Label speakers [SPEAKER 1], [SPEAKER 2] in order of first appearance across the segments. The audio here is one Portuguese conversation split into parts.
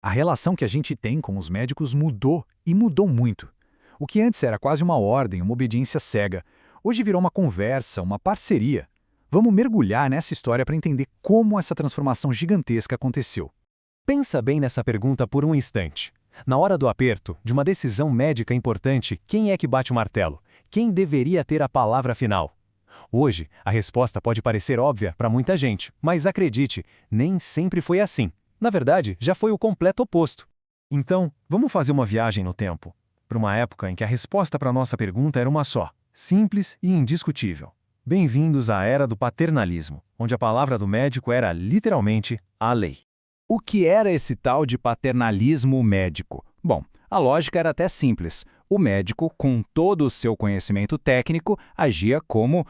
[SPEAKER 1] A relação que a gente tem com os médicos mudou e mudou muito. O que antes era quase uma ordem, uma obediência cega, hoje virou uma conversa, uma parceria. Vamos mergulhar nessa história para entender como essa transformação gigantesca aconteceu.
[SPEAKER 2] Pensa bem nessa pergunta por um instante. Na hora do aperto, de uma decisão médica importante, quem é que bate o martelo? Quem deveria ter a palavra final? Hoje, a resposta pode parecer óbvia para muita gente, mas acredite, nem sempre foi assim. Na verdade, já foi o completo oposto.
[SPEAKER 3] Então, vamos fazer uma viagem no tempo, para uma época em que a resposta para nossa pergunta era uma só, simples e indiscutível. Bem-vindos à era do paternalismo, onde a palavra do médico era literalmente a lei.
[SPEAKER 1] O que era esse tal de paternalismo médico? Bom, a lógica era até simples. O médico, com todo o seu conhecimento técnico, agia como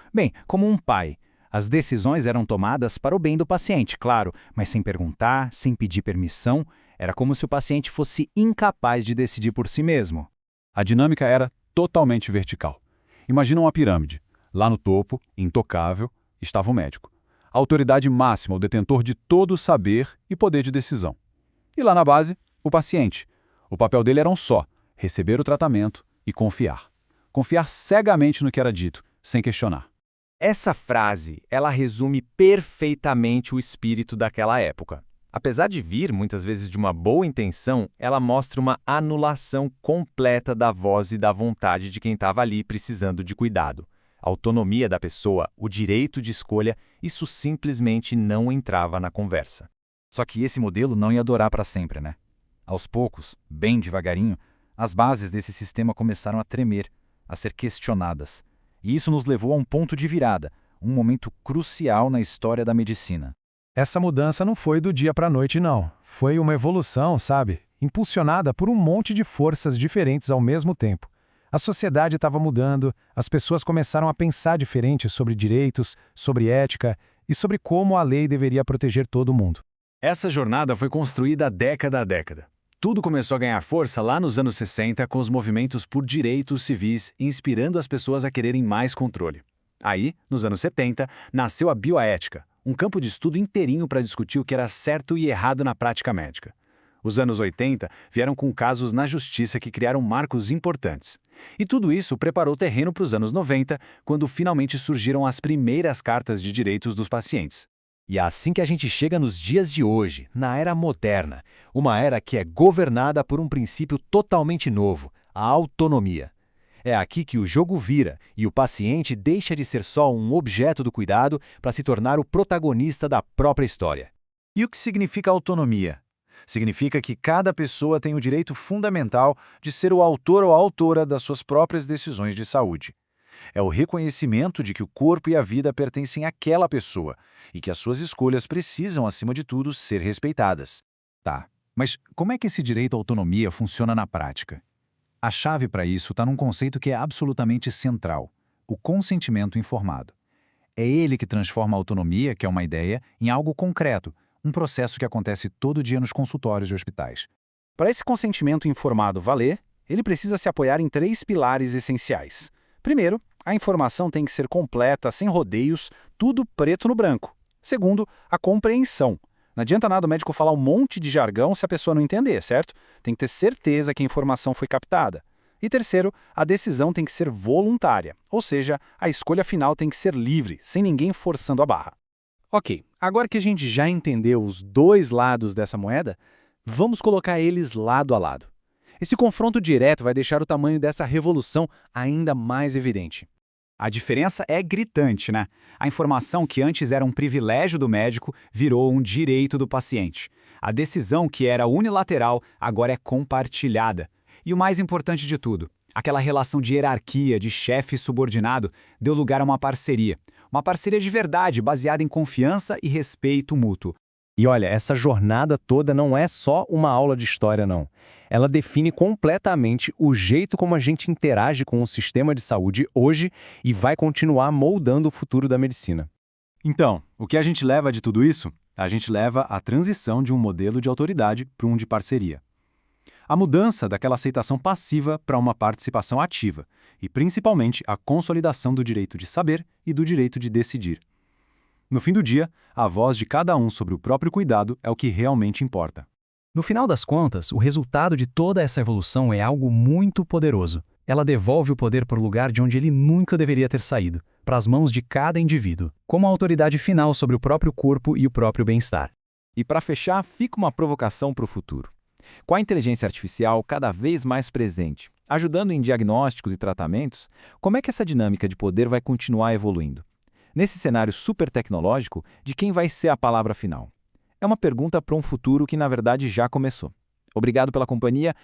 [SPEAKER 1] um pai. As decisões eram tomadas para o bem do paciente, claro, mas sem perguntar, sem pedir permissão. Era como se o paciente fosse incapaz de decidir por si mesmo.
[SPEAKER 4] A dinâmica era totalmente vertical. Imagina uma pirâmide. Lá no topo, intocável, estava o médico. A autoridade máxima, o detentor de todo o saber e poder de decisão. E lá na base, o paciente. O papel dele era um só: receber o tratamento e confiar. Confiar cegamente no que era dito, sem questionar.
[SPEAKER 2] Essa frase, ela resume perfeitamente o espírito daquela época. Apesar de vir, muitas vezes, de uma boa intenção, ela mostra uma anulação completa da voz e da vontade de quem estava ali precisando de cuidado. A autonomia da pessoa, o direito de escolha, isso simplesmente não entrava na conversa.
[SPEAKER 1] Só que esse modelo não ia durar para sempre, né? Aos poucos, bem devagarinho, as bases desse sistema começaram a tremer, a ser questionadas. E isso nos levou a um ponto de virada, um momento crucial na história da medicina.
[SPEAKER 3] Essa mudança não foi do dia para a noite, não. Foi uma evolução, sabe? Impulsionada por um monte de forças diferentes ao mesmo tempo. A sociedade estava mudando, as pessoas começaram a pensar diferente sobre direitos, sobre ética e sobre como a lei deveria proteger todo mundo.
[SPEAKER 1] Essa jornada foi construída década a década. Tudo começou a ganhar força lá nos anos 60 com os movimentos por direitos civis, inspirando as pessoas a quererem mais controle. Aí, nos anos 70, nasceu a bioética, um campo de estudo inteirinho para discutir o que era certo e errado na prática médica. Os anos 80 vieram com casos na justiça que criaram marcos importantes. E tudo isso preparou o terreno para os anos 90, quando finalmente surgiram as primeiras cartas de direitos dos pacientes.
[SPEAKER 2] E é assim que a gente chega nos dias de hoje, na era moderna, uma era que é governada por um princípio totalmente novo, a autonomia. É aqui que o jogo vira e o paciente deixa de ser só um objeto do cuidado para se tornar o protagonista da própria história.
[SPEAKER 1] E o que significa autonomia? Significa que cada pessoa tem o direito fundamental de ser o autor ou a autora das suas próprias decisões de saúde. É o reconhecimento de que o corpo e a vida pertencem àquela pessoa e que as suas escolhas precisam, acima de tudo, ser respeitadas. Tá, mas como é que esse direito à autonomia funciona na prática? A chave para isso está num conceito que é absolutamente central: o consentimento informado. É ele que transforma a autonomia, que é uma ideia, em algo concreto, um processo que acontece todo dia nos consultórios de hospitais. Para esse consentimento informado valer, ele precisa se apoiar em 3 pilares essenciais. Primeiro, a informação tem que ser completa, sem rodeios, tudo preto no branco. Segundo, a compreensão. Não adianta nada o médico falar um monte de jargão se a pessoa não entender, certo? Tem que ter certeza que a informação foi captada. E terceiro, a decisão tem que ser voluntária, ou seja, a escolha final tem que ser livre, sem ninguém forçando a barra. Ok, agora que a gente já entendeu os 2 lados dessa moeda, vamos colocar eles lado a lado. Esse confronto direto vai deixar o tamanho dessa revolução ainda mais evidente. A diferença é gritante, né? A informação que antes era um privilégio do médico virou um direito do paciente. A decisão que era unilateral agora é compartilhada. E o mais importante de tudo, aquela relação de hierarquia, de chefe e subordinado, deu lugar a uma parceria. Uma parceria de verdade, baseada em confiança e respeito mútuo.
[SPEAKER 2] E olha, essa jornada toda não é só uma aula de história, não. Ela define completamente o jeito como a gente interage com o sistema de saúde hoje e vai continuar moldando o futuro da medicina.
[SPEAKER 1] Então, o que a gente leva de tudo isso? A gente leva a transição de um modelo de autoridade para um de parceria. A mudança daquela aceitação passiva para uma participação ativa e, principalmente, a consolidação do direito de saber e do direito de decidir. No fim do dia, a voz de cada um sobre o próprio cuidado é o que realmente importa.
[SPEAKER 5] No final das contas, o resultado de toda essa evolução é algo muito poderoso. Ela devolve o poder para o lugar de onde ele nunca deveria ter saído, para as mãos de cada indivíduo, como a autoridade final sobre o próprio corpo e o próprio bem-estar.
[SPEAKER 2] E para fechar, fica uma provocação para o futuro. Com a inteligência artificial cada vez mais presente, ajudando em diagnósticos e tratamentos, como é que essa dinâmica de poder vai continuar evoluindo? Nesse cenário super tecnológico, de quem vai ser a palavra final? É uma pergunta para um futuro que, na verdade, já começou. Obrigado pela companhia.